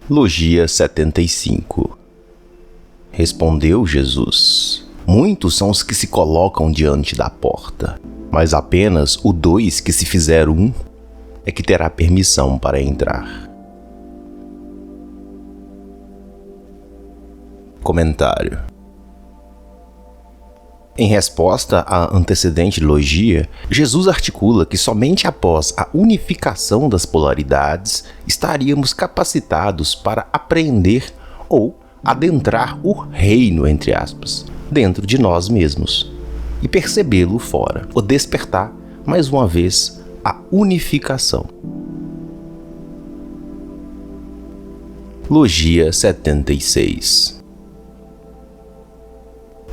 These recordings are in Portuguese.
Logia 75. Respondeu Jesus: Muitos são os que se colocam diante da porta, mas apenas o 2 que se fizer 1 é que terá permissão para entrar. Comentário. Em resposta à antecedente logia, Jesus articula que somente após a unificação das polaridades estaríamos capacitados para apreender ou adentrar o reino, entre aspas, dentro de nós mesmos e percebê-lo fora, ou despertar, mais uma vez, a unificação. Logia 76.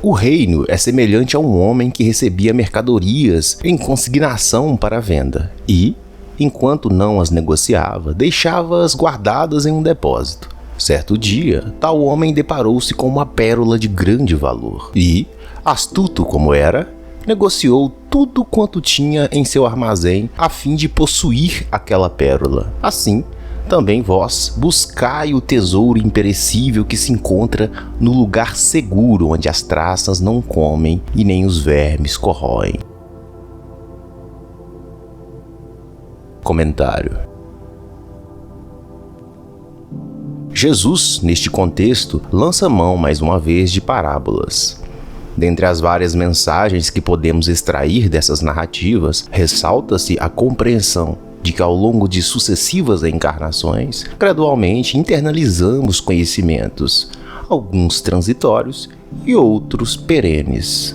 O reino é semelhante a um homem que recebia mercadorias em consignação para venda e, enquanto não as negociava, deixava-as guardadas em um depósito. Certo dia, tal homem deparou-se com uma pérola de grande valor e, astuto como era, negociou tudo quanto tinha em seu armazém a fim de possuir aquela pérola. Assim, também vós buscai o tesouro imperecível que se encontra no lugar seguro, onde as traças não comem e nem os vermes corroem. Comentário. Jesus, neste contexto, lança mão mais uma vez de parábolas. Dentre as várias mensagens que podemos extrair dessas narrativas, ressalta-se a compreensão de que ao longo de sucessivas encarnações, gradualmente internalizamos conhecimentos, alguns transitórios e outros perenes.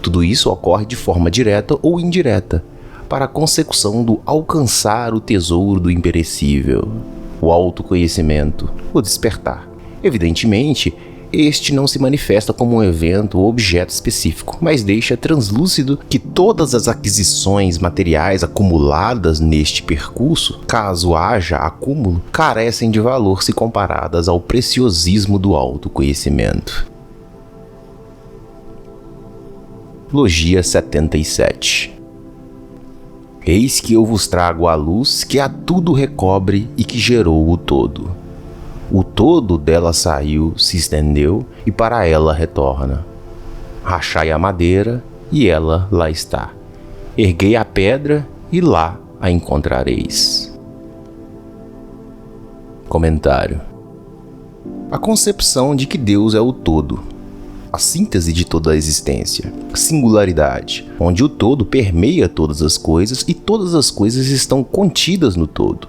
Tudo isso ocorre de forma direta ou indireta, para a consecução do alcançar o tesouro do imperecível, o autoconhecimento, o despertar. Evidentemente, este não se manifesta como um evento ou objeto específico, mas deixa translúcido que todas as aquisições materiais acumuladas neste percurso, caso haja acúmulo, carecem de valor se comparadas ao preciosismo do autoconhecimento. Logia 77. Eis que eu vos trago a luz que a tudo recobre e que gerou o todo. O todo dela saiu, se estendeu e para ela retorna. Rachai a madeira e ela lá está. Erguei a pedra e lá a encontrareis. Comentário. A concepção de que Deus é o todo, a síntese de toda a existência, singularidade, onde o todo permeia todas as coisas e todas as coisas estão contidas no todo.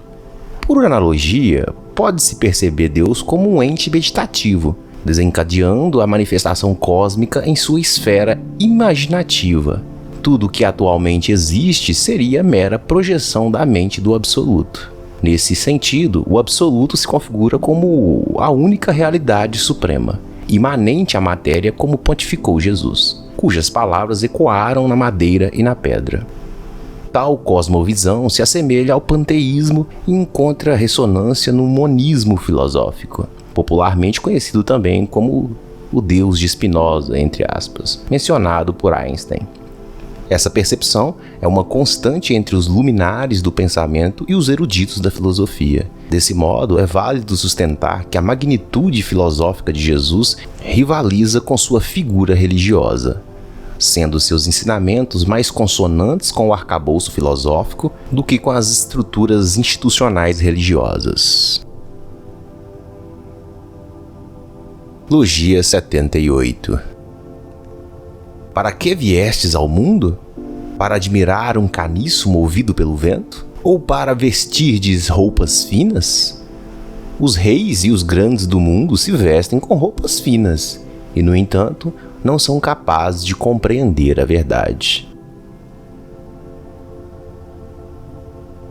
Por analogia, pode-se perceber Deus como um ente meditativo, desencadeando a manifestação cósmica em sua esfera imaginativa. Tudo que atualmente existe seria mera projeção da mente do absoluto. Nesse sentido, o absoluto se configura como a única realidade suprema, imanente à matéria, como pontificou Jesus, cujas palavras ecoaram na madeira e na pedra. Tal cosmovisão se assemelha ao panteísmo e encontra ressonância no monismo filosófico, popularmente conhecido também como o Deus de Spinoza, entre aspas, mencionado por Einstein. Essa percepção é uma constante entre os luminares do pensamento e os eruditos da filosofia. Desse modo, é válido sustentar que a magnitude filosófica de Jesus rivaliza com sua figura religiosa, sendo seus ensinamentos mais consonantes com o arcabouço filosófico do que com as estruturas institucionais religiosas. Logia 78. Para que viestes ao mundo? Para admirar um caniço movido pelo vento? Ou para vestirdes roupas finas? Os reis e os grandes do mundo se vestem com roupas finas, e, no entanto, não são capazes de compreender a verdade.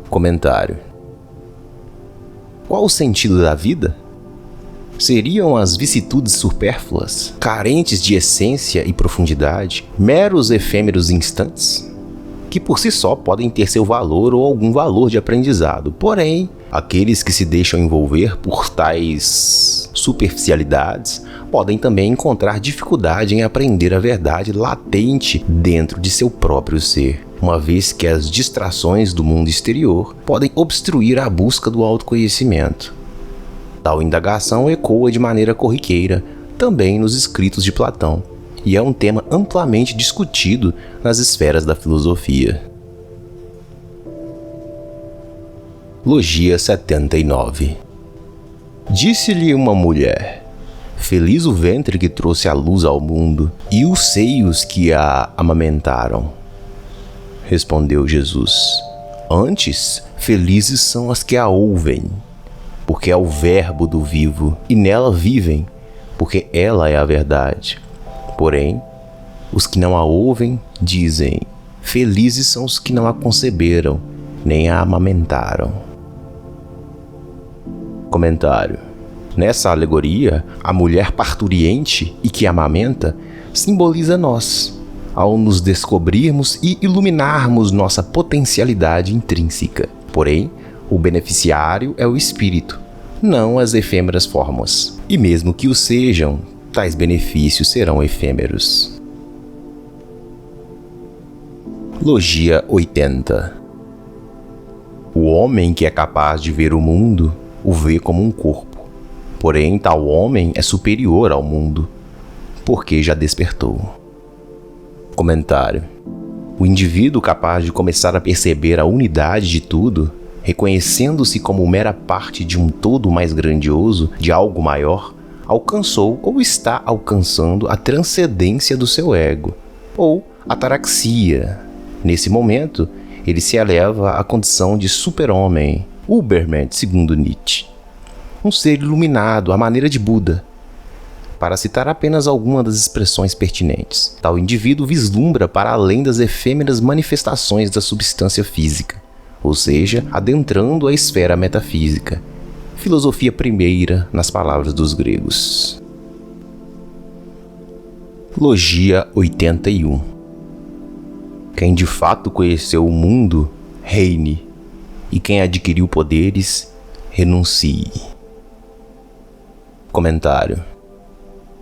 Comentário. Qual o sentido da vida? Seriam as vicissitudes supérfluas, carentes de essência e profundidade, meros efêmeros instantes, que por si só podem ter seu valor ou algum valor de aprendizado. Porém, aqueles que se deixam envolver por tais superficialidades podem também encontrar dificuldade em aprender a verdade latente dentro de seu próprio ser, uma vez que as distrações do mundo exterior podem obstruir a busca do autoconhecimento. Tal indagação ecoa de maneira corriqueira também nos escritos de Platão, e é um tema amplamente discutido nas esferas da filosofia. Logia 79. Disse-lhe uma mulher: feliz o ventre que trouxe a luz ao mundo, e os seios que a amamentaram. Respondeu Jesus: antes, felizes são as que a ouvem, porque é o verbo do vivo, e nela vivem, porque ela é a verdade. Porém, os que não a ouvem dizem: felizes são os que não a conceberam, nem a amamentaram. Comentário. Nessa alegoria, a mulher parturiente e que amamenta simboliza nós, ao nos descobrirmos e iluminarmos nossa potencialidade intrínseca. Porém, o beneficiário é o espírito, não as efêmeras formas. E mesmo que o sejam, tais benefícios serão efêmeros. Logia 80. O homem que é capaz de ver o mundo o vê como um corpo. Porém, tal homem é superior ao mundo, porque já despertou. Comentário. O indivíduo capaz de começar a perceber a unidade de tudo, reconhecendo-se como mera parte de um todo mais grandioso, de algo maior, alcançou ou está alcançando a transcendência do seu ego, ou ataraxia. Nesse momento, ele se eleva à condição de super-homem, Übermensch, segundo Nietzsche. Um ser iluminado à maneira de Buda. Para citar apenas alguma das expressões pertinentes, tal indivíduo vislumbra para além das efêmeras manifestações da substância física, ou seja, adentrando a esfera metafísica. Filosofia primeira, nas palavras dos gregos. Logia 81. Quem de fato conheceu o mundo, reine, e quem adquiriu poderes, renuncie. Comentário.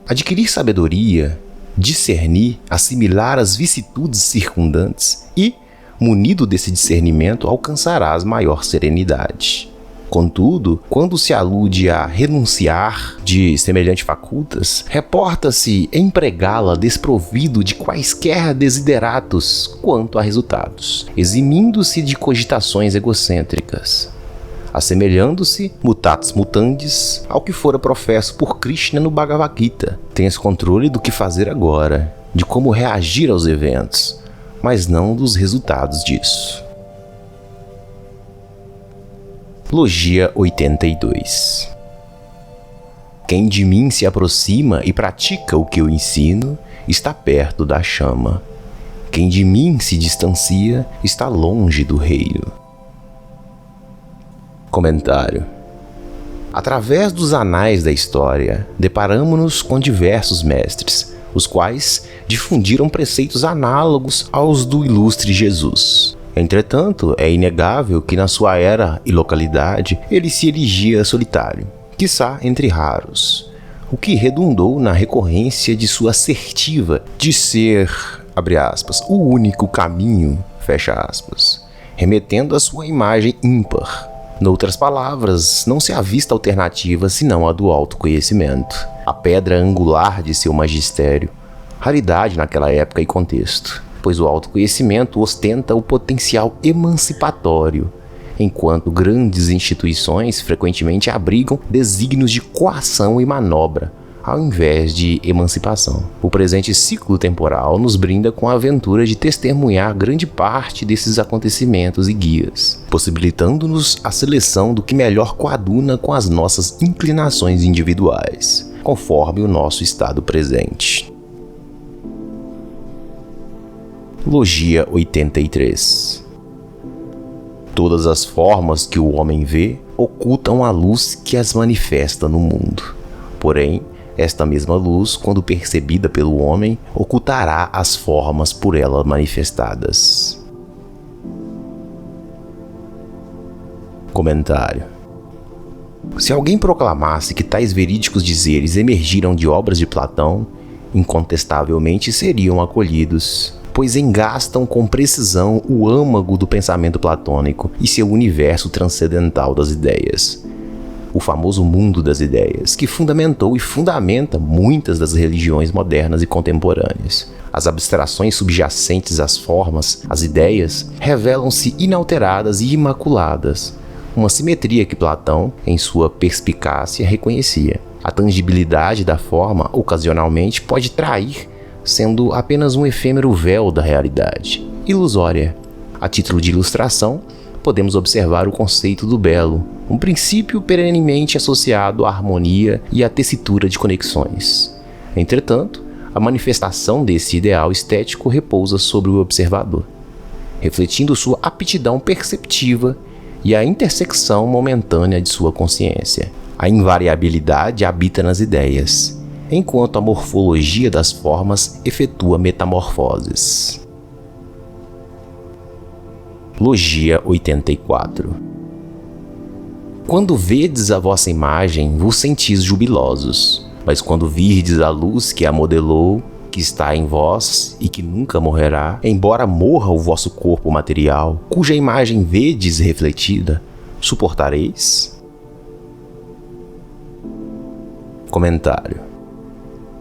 Adquirir sabedoria, discernir, assimilar as vicissitudes circundantes e, munido desse discernimento, alcançarás maior serenidade. Contudo, quando se alude a renunciar de semelhantes facultas, reporta-se empregá-la desprovido de quaisquer desideratos quanto a resultados, eximindo-se de cogitações egocêntricas, assemelhando-se, mutatis mutandis, ao que fora professo por Krishna no Bhagavad Gita. Tens controle do que fazer agora, de como reagir aos eventos, mas não dos resultados disso. Logia 82. Quem de mim se aproxima e pratica o que eu ensino, está perto da chama. Quem de mim se distancia, está longe do reino. Comentário. Através dos anais da história, deparamo-nos com diversos mestres, os quais difundiram preceitos análogos aos do ilustre Jesus. Entretanto, é inegável que na sua era e localidade ele se erigia solitário, quiçá entre raros, o que redundou na recorrência de sua assertiva de ser, abre aspas, o único caminho, fecha aspas, remetendo à sua imagem ímpar. Noutras palavras, não se avista alternativa senão a do autoconhecimento, a pedra angular de seu magistério, raridade naquela época e contexto, pois o autoconhecimento ostenta o potencial emancipatório, enquanto grandes instituições frequentemente abrigam desígnios de coação e manobra, ao invés de emancipação. O presente ciclo temporal nos brinda com a aventura de testemunhar grande parte desses acontecimentos e guias, possibilitando-nos a seleção do que melhor coaduna com as nossas inclinações individuais, conforme o nosso estado presente. Logia 83. Todas as formas que o homem vê ocultam a luz que as manifesta no mundo. Porém, esta mesma luz, quando percebida pelo homem, ocultará as formas por ela manifestadas. Comentário. Se alguém proclamasse que tais verídicos dizeres emergiram de obras de Platão, incontestavelmente seriam acolhidos, pois engastam com precisão o âmago do pensamento platônico e seu universo transcendental das ideias. o famoso mundo das ideias, que fundamentou e fundamenta muitas das religiões modernas e contemporâneas. As abstrações subjacentes às formas, as ideias, revelam-se inalteradas e imaculadas, uma simetria que Platão, em sua perspicácia, reconhecia. A tangibilidade da forma, ocasionalmente, pode trair, sendo apenas um efêmero véu da realidade, ilusória. A título de ilustração, podemos observar o conceito do belo, um princípio perenemente associado à harmonia e à tessitura de conexões. Entretanto, a manifestação desse ideal estético repousa sobre o observador, refletindo sua aptidão perceptiva e a intersecção momentânea de sua consciência. A invariabilidade habita nas ideias, enquanto a morfologia das formas efetua metamorfoses. Logia 84. Quando vedes a vossa imagem, vos sentis jubilosos, mas quando virdes a luz que a modelou, que está em vós e que nunca morrerá, embora morra o vosso corpo material, cuja imagem vedes refletida, suportareis? Comentário.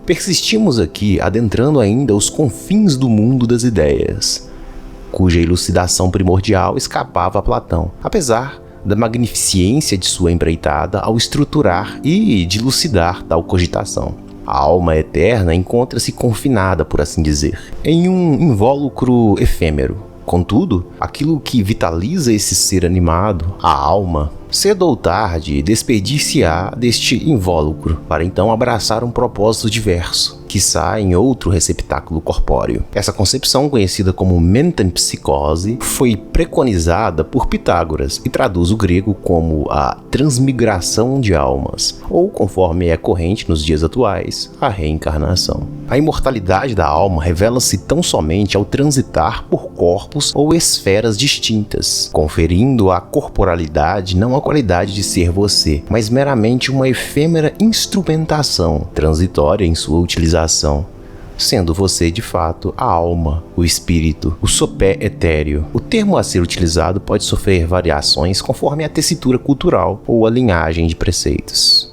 Persistimos aqui adentrando ainda os confins do mundo das ideias, cuja elucidação primordial escapava a Platão, apesar da magnificência de sua empreitada ao estruturar e dilucidar tal cogitação. A alma eterna encontra-se confinada, por assim dizer, em um invólucro efêmero. Contudo, aquilo que vitaliza esse ser animado, a alma, cedo ou tarde despedir-se-á deste invólucro, para então abraçar um propósito diverso, quiçá em outro receptáculo corpóreo. Essa concepção, conhecida como metempsicose, foi preconizada por Pitágoras e traduz o grego como a transmigração de almas, ou, conforme é corrente nos dias atuais, a reencarnação. A imortalidade da alma revela-se tão somente ao transitar por corpos ou esferas distintas, conferindo à corporalidade não a qualidade de ser você, mas meramente uma efêmera instrumentação, transitória em sua utilização, sendo você de fato a alma, o espírito, o sopé etéreo. O termo a ser utilizado pode sofrer variações conforme a tessitura cultural ou a linhagem de preceitos.